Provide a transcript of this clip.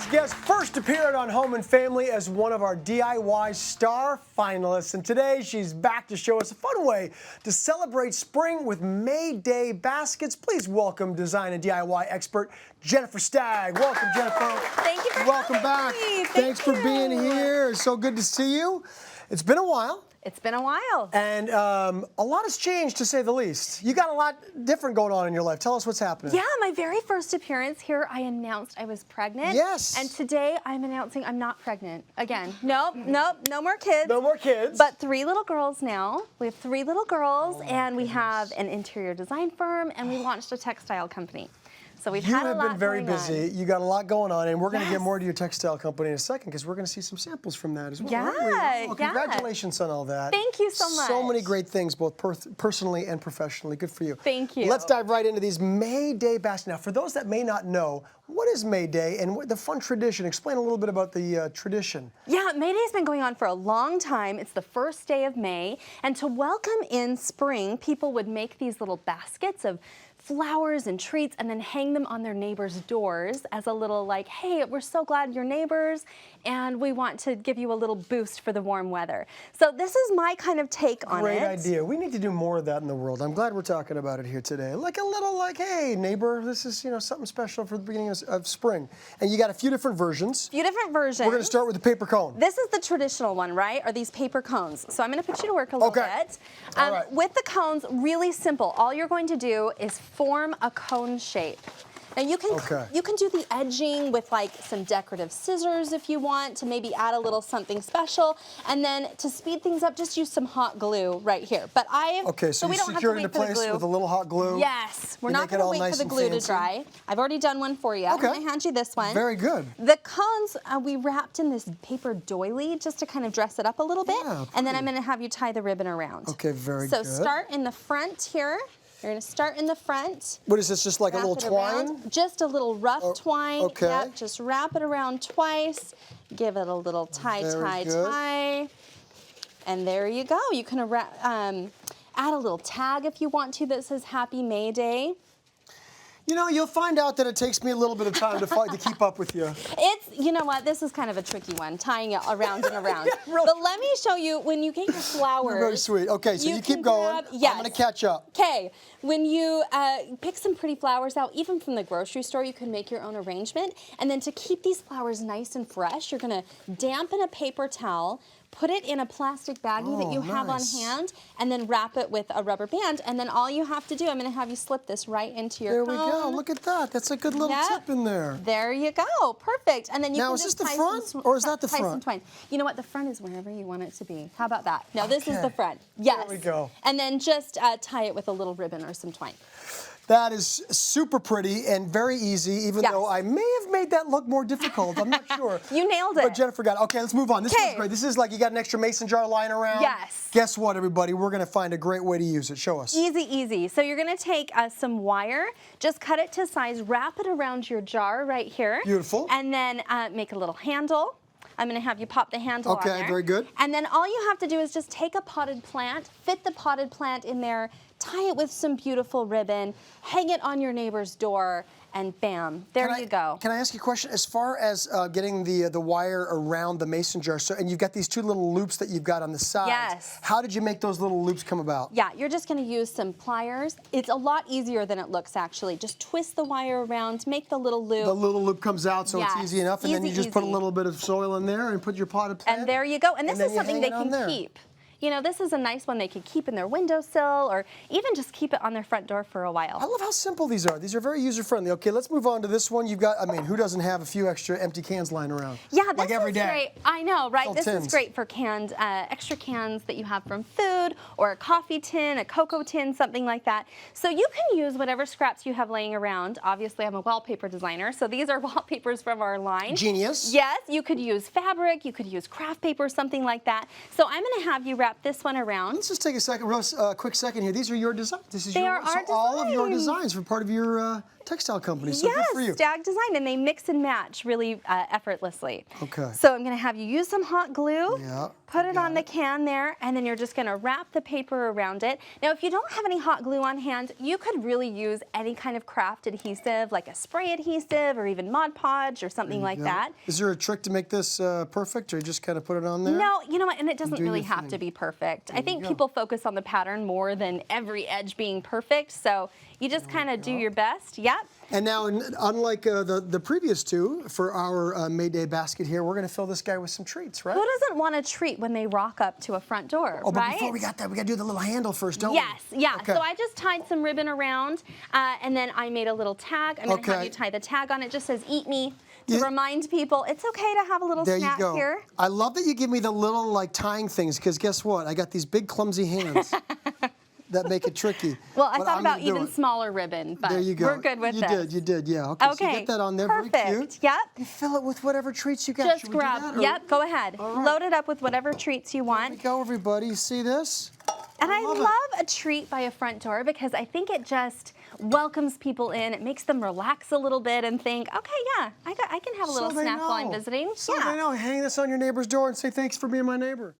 next guest first appeared on Home and Family as one of our DIY star finalists, and today she's back to show us a fun way to celebrate spring with May Day baskets. Please welcome design and DIY expert Jennifer Stagg. Welcome, Jennifer. Thank you for Welcome having back. me. Thanks for being here. It's so good to see you. It's been a while. It's been a while. And a lot has changed, to say the least. You got a lot different going on in your life. Tell us what's happening. Yeah, my very first appearance here, I announced I was pregnant. Yes. And today I'm announcing I'm not pregnant again. Nope, no more kids. No more kids. But 3 little girls now. We have 3 little girls, and we have an interior design firm, and we launched a textile company. So we've had a lot You have been very going busy. on. You got a lot going on, and we're going to Yes. get more to your textile company in a second because we're going to see some samples from that as well. Yeah, aren't we? Well, yeah. congratulations on all that. Thank you so much. So many great things, both personally and professionally. Good for you. Thank you. Let's dive right into these May Day baskets. Now, for those that may not know, what is May Day and the fun tradition? Explain a little bit about the tradition. Yeah, May Day's been going on for a long time. It's the first day of May, and to welcome in spring, people would make these little baskets of flowers and treats and then hang them on their neighbors' doors as a little like, hey, we're so glad you're neighbors and we want to give you a little boost for the warm weather. So this is my kind of take on it. Great idea. We need to do more of that in the world. I'm glad we're talking about it here today. Like a little like, hey, neighbor, this is, something special for the beginning of spring. And you got a few different versions. Few different versions. We're going to start with the paper cone. This is the traditional one, right? Are these paper cones. So I'm going to put you to work a little bit. All right. With the cones, really simple. All you're going to do is form a cone shape. Now you can do the edging with like some decorative scissors if you want to maybe add a little something special, and then to speed things up, just use some hot glue right here. But so we you don't have to secure it wait into for the place glue. with a little hot glue. Yes, we're You not make it going to all wait nice for the and glue to fancy. dry. I've already done one for you. Okay. I'm going to hand you this one. Very good. The cones we wrapped in this paper doily just to kind of dress it up a little bit, Yeah, and then I'm pretty. going to have you tie the ribbon around. Okay, very So good. start in the front here. You're going to start in the front. What is this, just like a Wrap little it twine? around. Just a little rough twine. okay. Yep, just wrap it around twice. Give it a little tie. And there you go. You can add a little tag if you want to that says Happy May Day. You'll find out that it takes me a little bit of time to keep up with you. You know what, this is kind of a tricky one, tying it around and around. Yeah, really. But let me show you, when you get your flowers. Very sweet. Okay, so you keep can going. grab- yes. I'm going to catch up. Okay, when you pick some pretty flowers out, even from the grocery store, you can make your own arrangement. And then to keep these flowers nice and fresh, you're going to dampen a paper towel, put it in a plastic baggie that you have on nice. hand, and then wrap it with a rubber band. And then all you have to do, I'm going to have you slip this right into your cone. There we go. Look at that. That's a good little tip in there. There you go. Perfect. And then you Now, can is just this the tie front, some or is that the tie some front? twine. You know what? The front is wherever you want it to be. How about that? Now, this is Okay. the front. Yes. There we go. And then just tie it with a little ribbon or some twine. That is super pretty and very easy, even though I may have made that look more difficult. I'm not sure. You nailed it. But Jennifer got it. Okay, let's move on. This is great. This is like you got an extra mason jar lying around. Yes. Guess what, everybody? We're going to find a great way to use it. Show us. Easy, easy. So you're going to take some wire, just cut it to size, wrap it around your jar right here. Beautiful. And then make a little handle. I'm going to have you pop the handle on there. Okay, very good. And then all you have to do is just take a potted plant, fit the potted plant in there, tie it with some beautiful ribbon, hang it on your neighbor's door, and bam, there you go. Can I ask you a question? As far as getting the wire around the mason jar, and you've got these 2 little loops that you've got on the sides. Yes. How did you make those little loops come about? Yeah, you're just going to use some pliers. It's a lot easier than it looks, actually. Just twist the wire around, make the little loop. The little loop comes out, so it's easy enough, and then you just put a little bit of soil in there and put your potted plant. And there you go. And this is something they can there. keep. This is a nice one they could keep in their windowsill or even just keep it on their front door for a while. I love how simple these are. These are very user-friendly. Okay, let's move on to this one. You've got, who doesn't have a few extra empty cans lying around? Yeah, this like every is day. great. I know, right? Little This tins. is great for canned, extra cans that you have from food or a coffee tin, a cocoa tin, something like that. So you can use whatever scraps you have laying around. Obviously, I'm a wallpaper designer, so these are wallpapers from our line. Genius. Yes, you could use fabric, you could use craft paper, something like that. So I'm going to have you wrap this one around. Let's just take a quick second here. These are your designs. This is They your, are our all of your designs. designs were part of your textile company, so good for you. Yes, Stagg Design, and they mix and match really effortlessly. Okay. So I'm going to have you use some hot glue, Yeah, put it on the can there, and then you're just going to wrap the paper around it. Now, if you don't have any hot glue on hand, you could really use any kind of craft adhesive, like a spray adhesive or even Mod Podge or something like that. Is there a trick to make this perfect, or you just kind of put it on there? No, you know what, and it doesn't do really your have thing. to be perfect. I think people focus on the pattern more than every edge being perfect, so you just kind of do your best. Yep. And now, unlike the previous two, for our May Day basket here, we're going to fill this guy with some treats, right? Who doesn't want a treat when they rock up to a front door, Oh, but right? before we got that, we got to do the little handle first, don't we? Yes, yeah. Okay. So I just tied some ribbon around, and then I made a little tag. I'm going to have you tie the tag on. It just says "Eat Me" to remind people it's okay to have a little There snack you go. here. I love that you give me the little like tying things, because guess what? I got these big clumsy hands that make it tricky. Well, I But thought I'm about gonna do even it. smaller ribbon, but There you go. we're good with this. You did, yeah. Okay, so you get that on there, perfect. very cute. Yep. You fill it with whatever treats you got. Just Should we do grab. that, or- Yep, go ahead. All right. Load it up with whatever treats you Here want. we go, everybody. You see this? And I love it. love a treat by a front door because I think it just welcomes people in. It makes them relax a little bit and think, okay, yeah, I can have a little So they snack while I'm know. visiting. So yeah. they know. Hang this on your neighbor's door and say thanks for being my neighbor.